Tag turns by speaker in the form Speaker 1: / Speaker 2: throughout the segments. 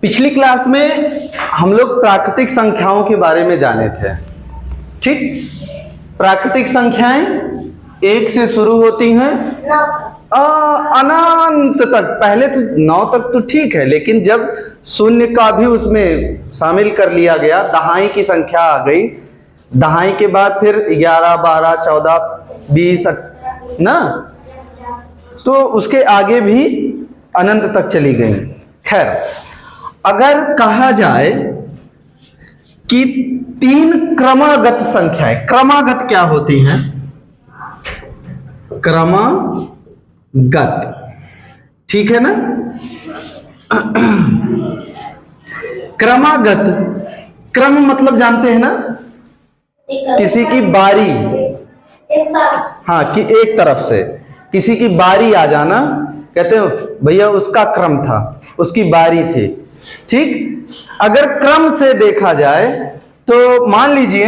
Speaker 1: पिछली क्लास में हम लोग प्राकृतिक संख्याओं के बारे में जाने थे। ठीक, प्राकृतिक संख्याएं एक से शुरू होती हैं अनंत तक। पहले तो 9 तक तो ठीक है, लेकिन जब शून्य का भी उसमें शामिल कर लिया गया, दहाई की संख्या आ गई, दहाई के बाद फिर 11, 12, 14, 20 ना, तो उसके आगे भी अनंत तक चली गई। खैर, अगर कहा जाए कि 3 क्रमागत संख्याएं, क्रमागत क्या होती हैं? क्रमागत, ठीक है ना? क्रमागत, क्रम मतलब जानते हैं ना, किसी की बारी, हाँ, कि एक तरफ से किसी की बारी आ जाना, कहते हो भैया उसका क्रम था, उसकी बारी थी। ठीक, अगर क्रम से देखा जाए तो मान लीजिए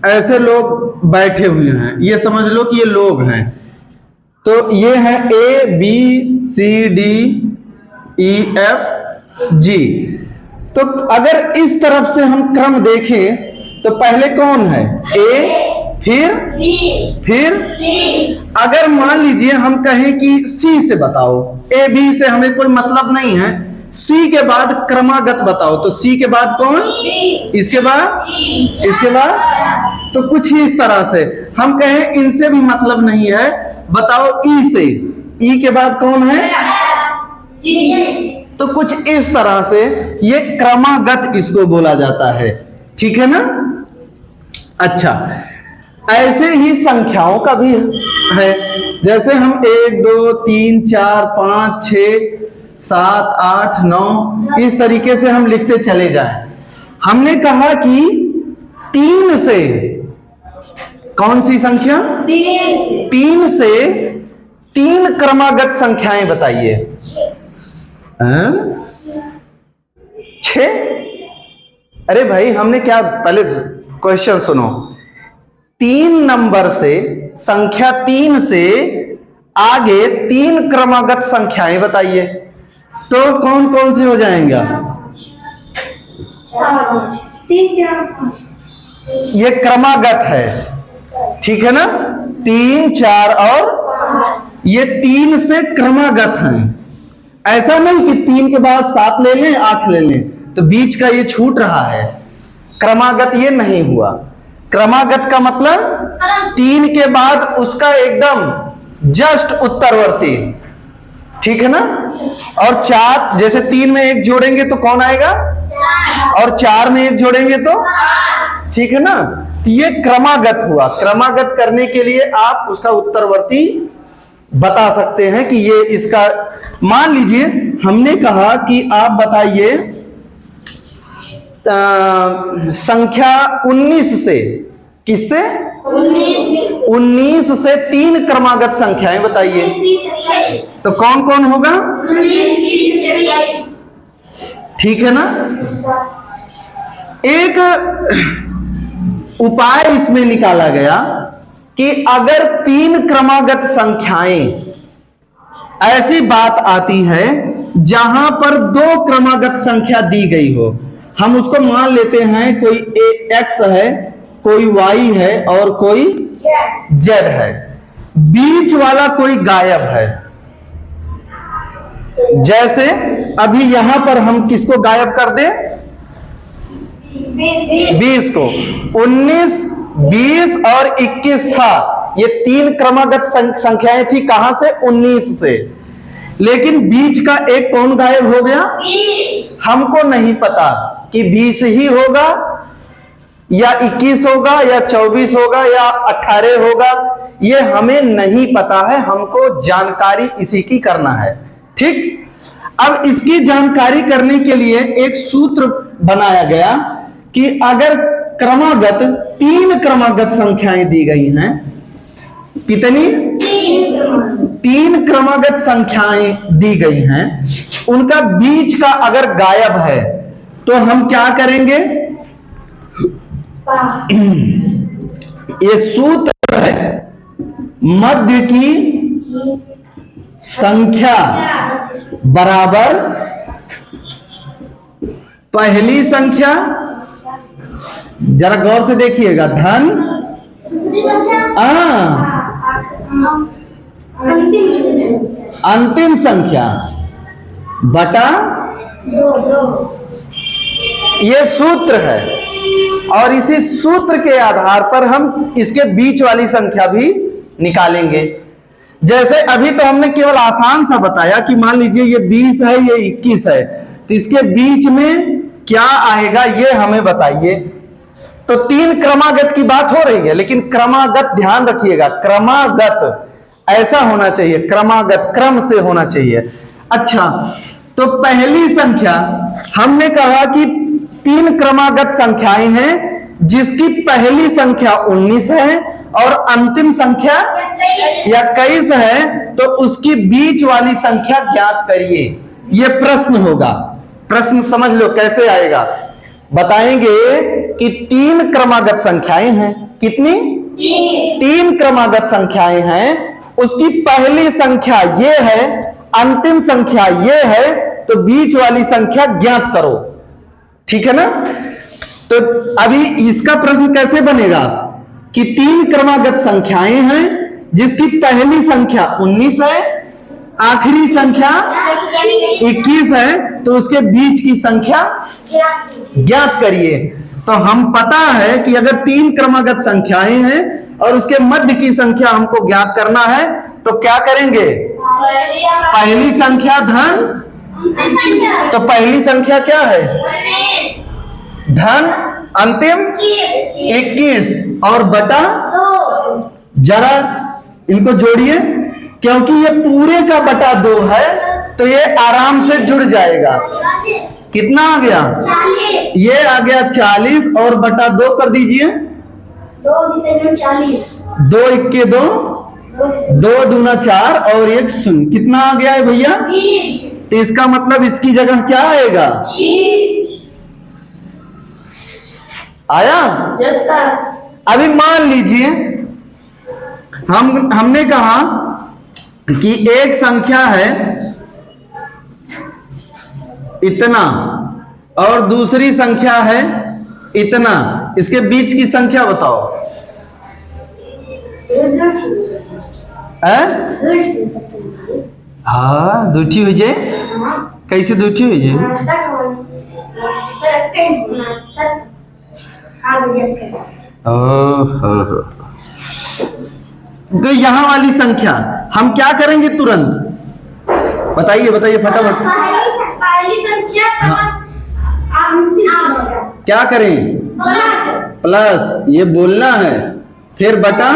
Speaker 1: ऐसे लोग बैठे हुए हैं, ये समझ लो कि ये लोग हैं, तो ये है A B C D E F G। तो अगर इस तरफ से हम क्रम देखें तो पहले कौन है? A, फिर C। अगर मान लीजिए हम कहें कि C से बताओ, A B से हमें कोई मतलब नहीं है, C के बाद क्रमागत बताओ, तो C के बाद कौन? इसके बाद तो कुछ ही इस तरह से हम कहें इनसे भी मतलब नहीं है, बताओ E से, E के बाद कौन है? तो कुछ इस तरह से ये क्रमागत इसको बोला जाता है। ठीक है ना? अच्छा, ऐसे ही संख्याओं का भी है, जैसे हम 1 2 3 4 5 6 7 8 9 इस तरीके से हम लिखते चले जाएं। हमने कहा कि 3 से, कौन सी संख्या? 3 से 3 क्रमागत संख्याएं बताइए। 6? अरे भाई, हमने क्या, पहले क्वेश्चन सुनो। 3 नंबर से, संख्या 3 से आगे 3 क्रमागत संख्याएं बताइए, तो कौन कौन से हो जाएंगे?
Speaker 2: 3 4 5।
Speaker 1: ये क्रमागत है, ठीक है ना? 3 4 और ये 3 से क्रमागत हैं। ऐसा नहीं कि 3 के बाद 7 ले लें 8 ले लें, तो बीच का ये छूट रहा है, क्रमागत ये नहीं हुआ। क्रमागत का मतलब 3 के बाद उसका एकदम जस्ट उत्तरवर्ती, ठीक है ना? और 4, जैसे 3 में 1 जोड़ेंगे तो कौन आएगा? और 4 में 1 जोड़ेंगे तो, ठीक है ना? तो ये क्रमागत हुआ। क्रमागत करने के लिए आप उसका उत्तरवर्ती बता सकते हैं कि ये इसका, मान लीजिए हमने कहा कि आप बताइए संख्या 19 से, किससे? 19 से 3 क्रमागत संख्याएं बताइए, तो कौन कौन होगा? ठीक है ना? एक उपाय इसमें निकाला गया कि अगर 3 क्रमागत संख्याएं, ऐसी बात आती है जहां पर 2 क्रमागत संख्या दी गई हो, हम उसको मान लेते हैं कोई X है, कोई Y है और कोई Z है, बीच वाला कोई गायब है। जैसे अभी यहां पर हम किसको गायब कर दें? 20 को। 19, 20 और 21 था, ये 3 क्रमागत संख्याएं थी, कहां से? 19 से। लेकिन बीच का एक कौन गायब हो गया? 20। हमको नहीं पता कि 20 ही होगा या 21 होगा या 24 होगा या 18 होगा, ये हमें नहीं पता है, हमको जानकारी इसी की करना है। ठीक, अब इसकी जानकारी करने के लिए एक सूत्र बनाया गया कि अगर क्रमागत 3 क्रमागत संख्याएं दी गई हैं, कितनी? 3 क्रमागत संख्याएं दी गई हैं, उनका बीच का अगर गायब है तो हम क्या करेंगे? ये सूत्र है, मध्य की संख्या बराबर पहली संख्या, जरा गौर से देखिएगा, धन अंतिम संख्या बटा ये सूत्र है, और इसी सूत्र के आधार पर हम इसके बीच वाली संख्या भी निकालेंगे। जैसे अभी तो हमने केवल आसान सा बताया कि मान लीजिए ये 20 है, ये 21 है, तो इसके बीच में क्या आएगा ये हमें बताइए। तो 3 क्रमागत की बात हो रही है, लेकिन क्रमागत ध्यान रखिएगा, क्रमागत ऐसा होना चाहिए, क्रमागत क्रम से होना चाहिए। अच्छा, तो पहली संख्या हमने कहा कि 3 क्रमागत संख्याएं हैं, जिसकी पहली संख्या 19 है और अंतिम संख्या 21 है, तो उसकी बीच वाली संख्या ज्ञात करिए। यह प्रश्न होगा। प्रश्न समझ लो कैसे आएगा। बताएंगे कि 3 क्रमागत संख्याएं हैं। कितनी? 3 क्रमागत संख्याएं हैं, उसकी पहली संख्या ये है, अंतिम संख्या ये है, तो बीच वाली संख्या ज्ञात करो। ठीक है ना? तो अभी इसका प्रश्न कैसे बनेगा कि 3 क्रमागत संख्याएं हैं, जिसकी पहली संख्या 19 है, आखिरी संख्या 21 है, तो उसके बीच की संख्या ज्ञात करिए। तो हम पता है कि अगर 3 क्रमागत संख्याएं हैं और उसके मध्य की संख्या हमको ज्ञात करना है, तो क्या करेंगे? पहली संख्या धन, तो पहली संख्या क्या है? धन, अंतिम 21 और बटा, जरा इनको जोड़िए, क्योंकि ये पूरे का बटा 2 है, तो ये आराम से जुड़ जाएगा। कितना आ गया? ये आ गया 40 और बटा 2 कर दीजिए। 2 इक्के 2, 2 दूना 4 और 1 शून्य। कितना आ गया है भैया? तो इसका मतलब इसकी जगह क्या आएगा? आया?
Speaker 2: Yes sir.
Speaker 1: अभी मान लीजिए हमने कहा कि एक संख्या है इतना और दूसरी संख्या है इतना, इसके बीच की संख्या बताओ। हाँ, दूठी हो जाए। कैसे दूठी हो जाए? ओहो, तो यहां वाली संख्या हम क्या करेंगे तुरंत? बताइए बताइए फटाफट।
Speaker 2: पहली संख्या
Speaker 1: क्या करें? प्लस, ये बोलना है, फिर बटा,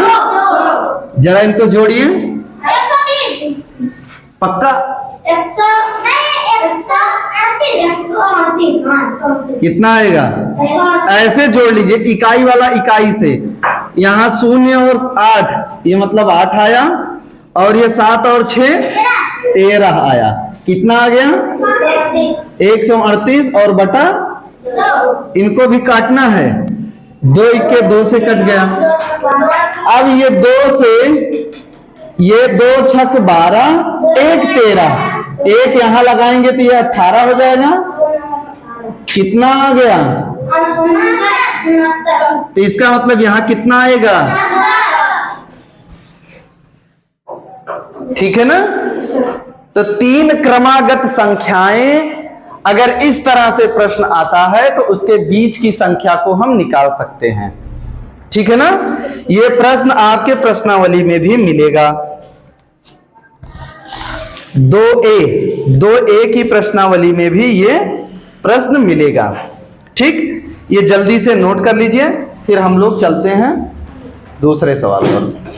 Speaker 1: जरा इनको जोड़िए। पक्का? कितना आएगा? ऐसे जोड़ लीजिए, इकाई वाला इकाई से। यहाँ 0 और 8, ये मतलब 8 आया, और ये 7 और 6 13 आया। कितना आ गया? 138 और बटा, इनको भी काटना है। 2 इक्के 2 से कट गया। अब ये 2 से, ये 2 छक 12, 1 13, 1 यहां लगाएंगे तो ये 18 हो जाएगा। कितना आ गया? तो इसका मतलब यहां कितना आएगा? ठीक है ना? तो 3 क्रमागत संख्याएं अगर इस तरह से प्रश्न आता है तो उसके बीच की संख्या को हम निकाल सकते हैं। ठीक है ना? यह प्रश्न आपके प्रश्नावली में भी मिलेगा। 2A की प्रश्नावली में भी ये प्रश्न मिलेगा। ठीक, ये जल्दी से नोट कर लीजिए, फिर हम लोग चलते हैं दूसरे सवाल पर।